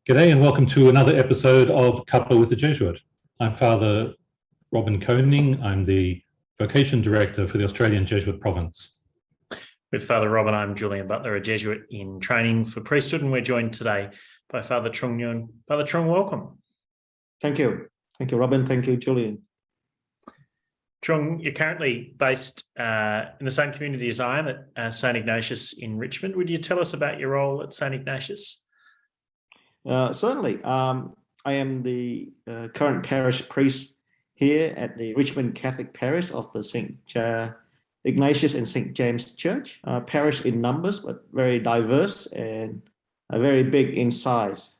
G'day and welcome to another episode of Cuppa with the Jesuit. I'm Father Robin Koning. I'm the Vocation Director for the Australian Jesuit Province. With Father Robin, I'm Julian Butler, a Jesuit in training for priesthood, and we're joined today by Father Trung Nguyen. Father Trung, welcome. Thank you. Thank you, Robin. Thank you, Julian. Trung, you're currently based in the same community as I am at St Ignatius in Richmond. Would you tell us about your role at St Ignatius? Certainly. I am the current parish priest here at the Richmond Catholic Parish of the St. Ignatius and St. James Church. Parish in numbers, but very diverse and very big in size.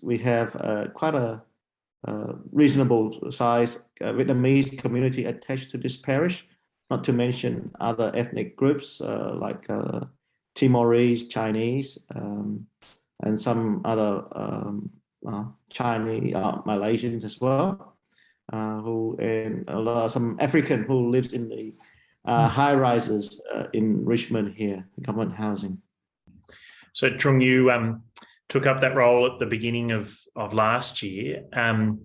We have quite a reasonable size Vietnamese community attached to this parish, not to mention other ethnic groups like Timorese, Chinese, and some other Chinese, Malaysians as well, some African who lives in the high rises in Richmond here, government housing. So Trung, you took up that role at the beginning of last year. How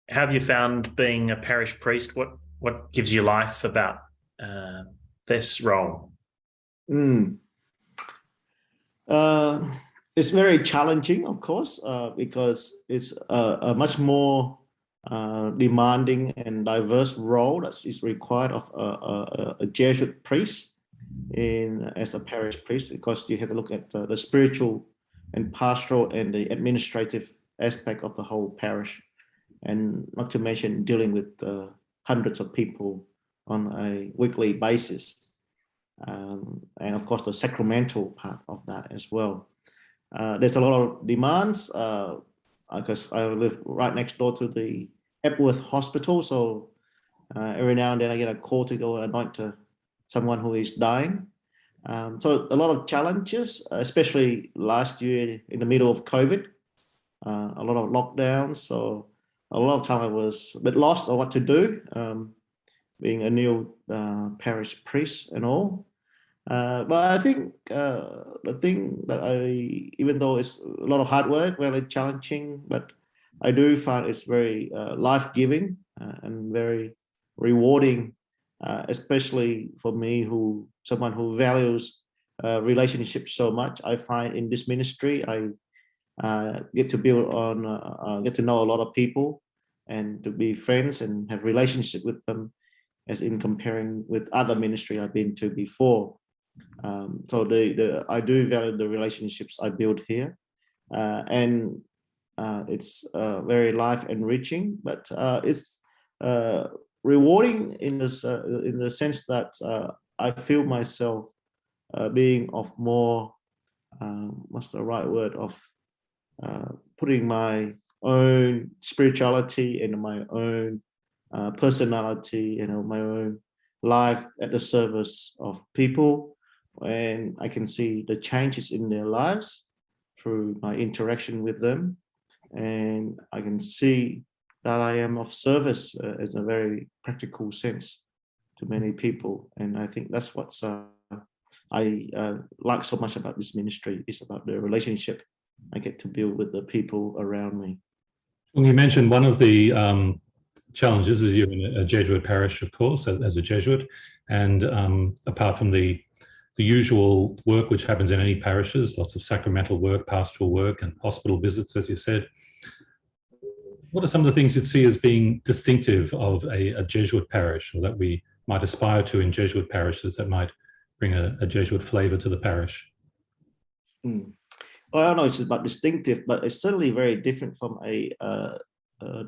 have you found being a parish priest? What gives you life about this role? It's very challenging, of course, because it's a much more demanding and diverse role that is required of a Jesuit priest as a parish priest, because you have to look at the spiritual and pastoral and the administrative aspect of the whole parish, and not to mention dealing with hundreds of people on a weekly basis, and of course the sacramental part of that as well. There's a lot of demands because I live right next door to the Epworth Hospital, so every now and then I get a call to go anoint someone who is dying. So a lot of challenges, especially last year in the middle of COVID, a lot of lockdowns. So a lot of time I was a bit lost on what to do, being a new parish priest and all. But I think the thing that even though it's a lot of hard work, very challenging, but I do find it's very life-giving and very rewarding, especially for me, someone who values relationships so much. I find in this ministry, I get to get to know a lot of people and to be friends and have relationship with them, as in comparing with other ministry I've been to before. So I do value the relationships I build here, and it's very life enriching, but it's rewarding in the sense that I feel myself being of more what's the right word, of putting my own spirituality and my own personality, my own life at the service of people. And I can see the changes in their lives through my interaction with them, and I can see that I am of service in a very practical sense to many people. And I think that's what I like so much about this ministry, is about the relationship I get to build with the people around me. Well, you mentioned one of the challenges is you're in a Jesuit parish, of course, as a Jesuit, and apart from the usual work which happens in any parishes, lots of sacramental work, pastoral work, and hospital visits, as you said. What are some of the things you'd see as being distinctive of a Jesuit parish, or that we might aspire to in Jesuit parishes that might bring a Jesuit flavour to the parish? Well, I don't know it's about distinctive, but it's certainly very different from a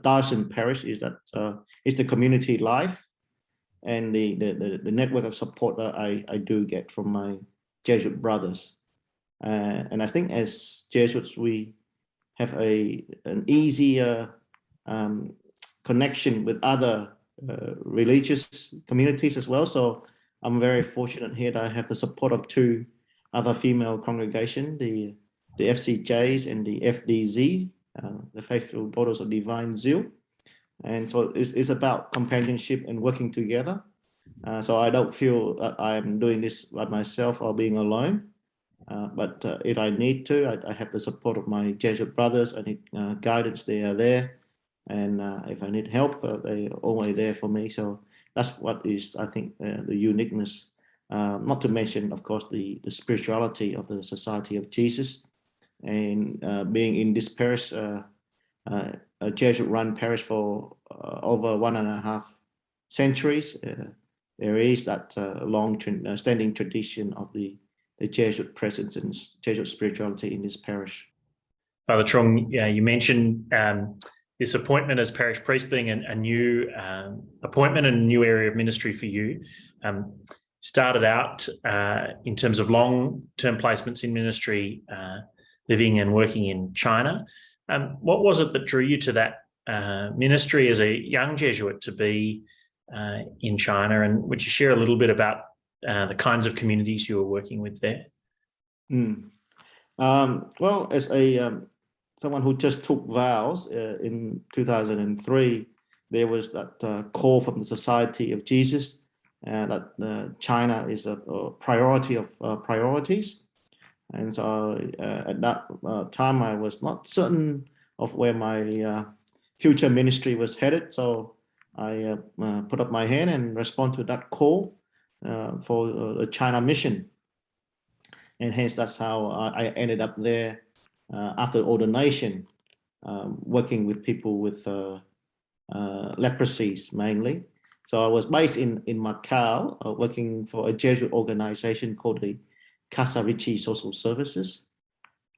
diocesan parish, is that it's the community life and the network of support that I do get from my Jesuit brothers. And I think as Jesuits, we have an easier connection with other religious communities as well. So I'm very fortunate here that I have the support of two other female congregations, the FCJs and the FDZ, the Faithful Daughters of Divine Zeal. And so it's about companionship and working together. So I don't feel that I'm doing this by myself or being alone. But if I need to, I have the support of my Jesuit brothers. I need guidance, they are there. And if I need help, they're always there for me. So that's what is, I think, the uniqueness. Not to mention, of course, the spirituality of the Society of Jesus. And being in this parish, a Jesuit-run parish for over 1.5 centuries, there is that long standing tradition of the Jesuit presence and Jesuit spirituality in this parish. Father Trung, you mentioned this appointment as parish priest being a new appointment and a new area of ministry for you. Started out in terms of long-term placements in ministry, living and working in China. What was it that drew you to that ministry as a young Jesuit to be in China? And would you share a little bit about the kinds of communities you were working with there? Well, as a someone who just took vows in 2003, there was that call from the Society of Jesus that China is a priority of priorities. And so at that time, I was not certain of where my future ministry was headed. So I put up my hand and responded to that call for the China mission. And hence, that's how I ended up there after ordination, working with people with leprosies mainly. So I was based in Macau, working for a Jesuit organization called the Casa Ricci Social Services.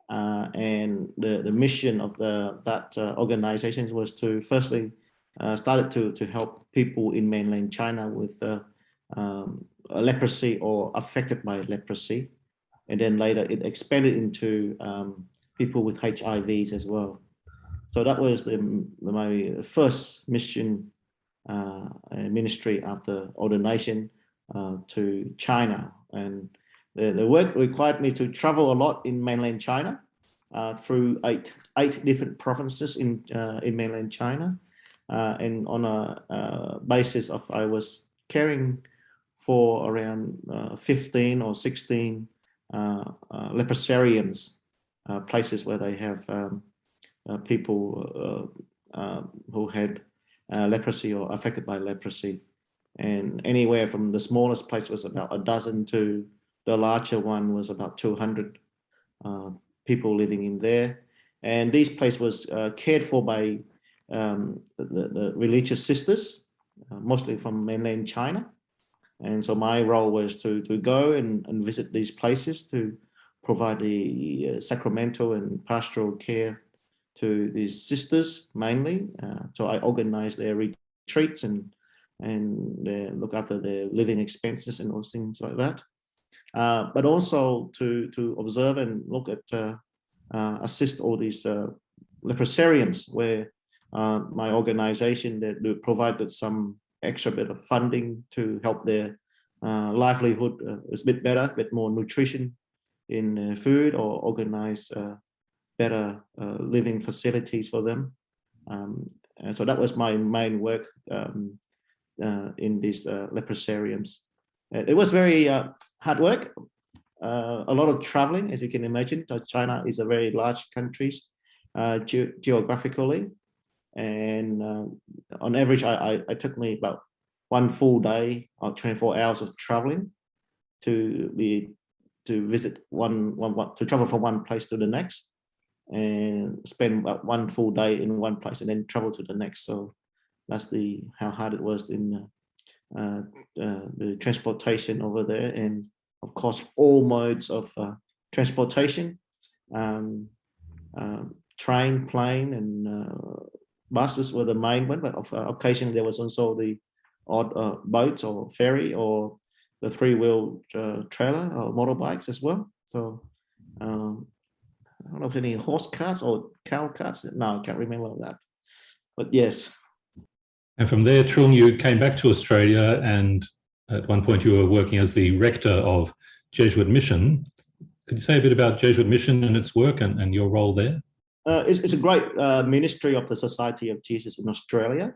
And the mission of that organization was to firstly started to help people in mainland China with leprosy or affected by leprosy. And then later it expanded into people with HIVs as well. So that was my first mission ministry after ordination to China. And the work required me to travel a lot in mainland China through eight different provinces in mainland China. And on a basis of I was caring for around 15 or 16 leprosariums, places where they have people who had leprosy or affected by leprosy. And anywhere from the smallest place was about a dozen to the larger one was about 200 people living in there. And this place was cared for by the religious sisters, mostly from mainland China. And so my role was to go and visit these places to provide the sacramental and pastoral care to these sisters mainly. So I organized their retreats and look after their living expenses and all things like that. But also to observe and look at assist all these leprosariums where my organization that provided some extra bit of funding to help their livelihood is a bit better, a bit more nutrition in food, or organize better living facilities for them. And so that was my main work in these leprosariums. It was very hard work, a lot of traveling, as you can imagine. China is a very large country geographically. And on average, it took me about one full day or 24 hours of traveling to visit to travel from one place to the next, and spend about one full day in one place and then travel to the next. So that's how hard it was in the transportation over there, and of course all modes of transportation, train, plane, and buses were the main one, but occasionally there was also the odd boats or ferry or the three-wheel trailer or motorbikes as well. So I don't know if any horse carts or cow carts. No, I can't remember that. But yes. And from there, Trung, you came back to Australia, and at one point you were working as the rector of Jesuit Mission. Could you say a bit about Jesuit Mission and its work and your role there? It's a great ministry of the Society of Jesus in Australia.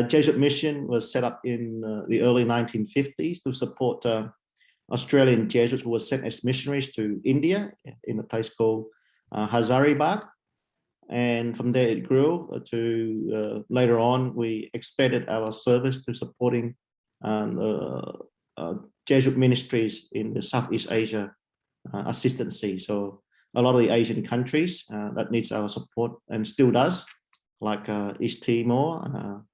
Jesuit Mission was set up in the early 1950s to support Australian Jesuits who were sent as missionaries to India in a place called Hazaribagh. And from there it grew to later on, we expanded our service to supporting Jesuit ministries in the Southeast Asia assistancy. So a lot of the Asian countries that needs our support and still does, like East Timor,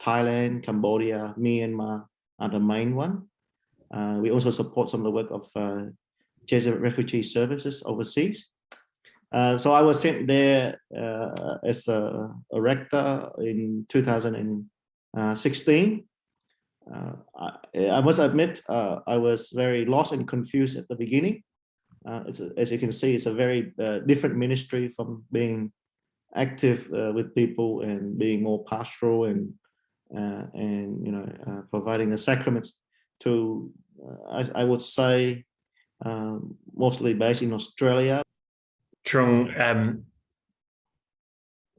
Thailand, Cambodia, Myanmar are the main one. We also support some of the work of Jesuit refugee services overseas. So I was sent there as a rector in 2016. I must admit, I was very lost and confused at the beginning. As you can see, it's a very different ministry from being active with people and being more pastoral and providing the sacraments to, I would say, mostly based in Australia. Trung,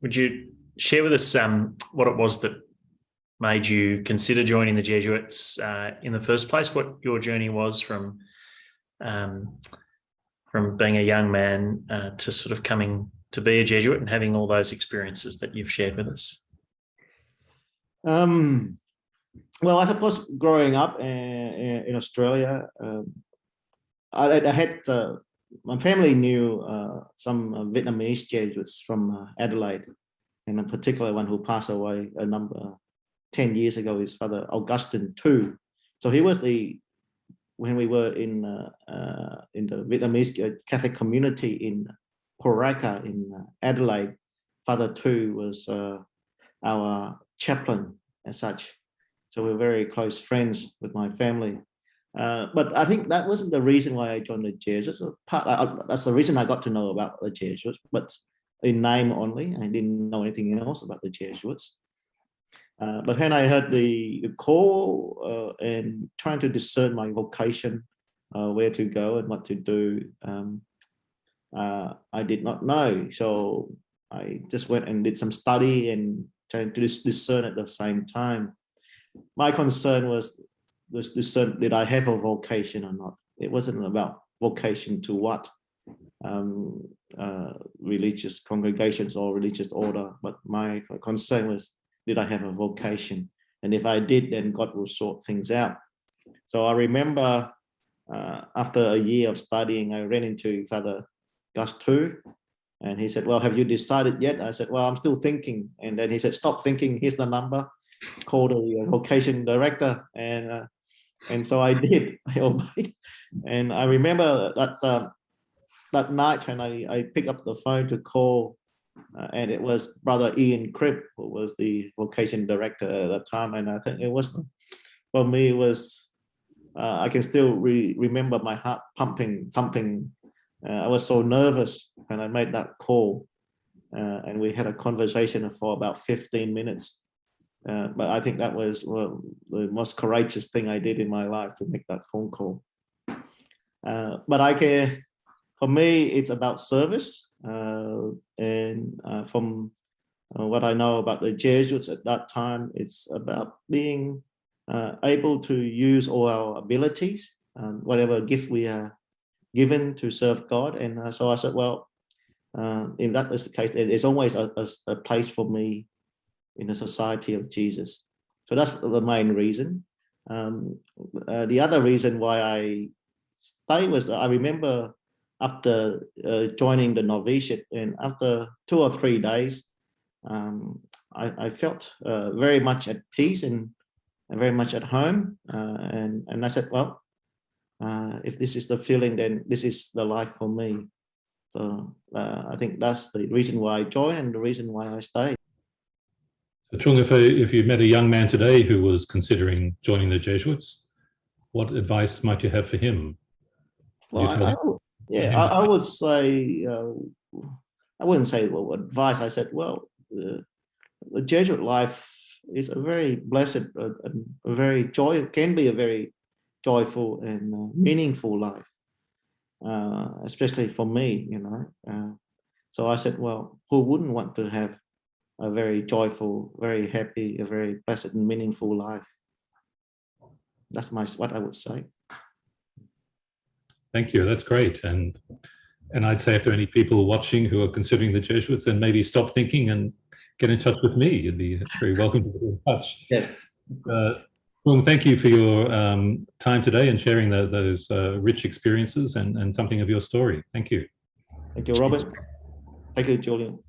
would you share with us what it was that made you consider joining the Jesuits in the first place? What your journey was from being a young man to sort of coming to be a Jesuit and having all those experiences that you've shared with us? Well, I suppose growing up in Australia, I had my family knew some Vietnamese Jesuits from Adelaide, and in particular one who passed away 10 years ago is Fr Gus Thu. So he was when we were in the Vietnamese Catholic community in Poraka in Adelaide, Fr Thu was our chaplain as such. So we were very close friends with my family. But I think that wasn't the reason why I joined the Jesuits. That's the reason I got to know about the Jesuits, but in name only. I didn't know anything else about the Jesuits. But when I heard the call and trying to discern my vocation, where to go and what to do, I did not know. So I just went and did some study and trying to discern at the same time. My concern was discern, did I have a vocation or not? It wasn't about vocation to what, religious congregations or religious order, but my concern was, did I have a vocation? And if I did, then God will sort things out. So I remember after a year of studying, I ran into Fr Gus Thu, and he said, well, have you decided yet? I said, well, I'm still thinking. And then he said, stop thinking, here's the number, call the Vocation Director. And so I did, I obeyed. And I remember that night when I picked up the phone to call, and it was Brother Ian Cribb, who was the Vocation Director at that time. And I think it was, for me, it was, I can still remember my heart thumping. I was so nervous when I made that call. And we had a conversation for about 15 minutes. But I think that was the most courageous thing I did in my life, to make that phone call. But for me, it's about service. And from what I know about the Jesuits at that time, it's about being able to use all our abilities, whatever gift we are given to serve God. And so I said, well, if that is the case, there's always a place for me in the Society of Jesus. So that's the main reason. The other reason why I stayed was, I remember after joining the novitiate, and after 2 or 3 days, I felt very much at peace and very much at home. And I said, well, if this is the feeling, then this is the life for me. So I think that's the reason why I joined and the reason why I stayed. So Trung, if you met a young man today who was considering joining the Jesuits, what advice might you have for him? Well, I would say, I wouldn't say advice. I said, well, the Jesuit life is a very blessed, can be a very joyful and meaningful life, especially for me, So I said, well, who wouldn't want to have a very joyful, very happy, a very blessed and meaningful life? That's what I would say. Thank you. That's great. And I'd say if there are any people watching who are considering the Jesuits, then maybe stop thinking and get in touch with me. You'd be very welcome to get in touch. Yes. Well, thank you for your time today and sharing those rich experiences and something of your story. Thank you. Thank you, Robert. Thank you, Julian.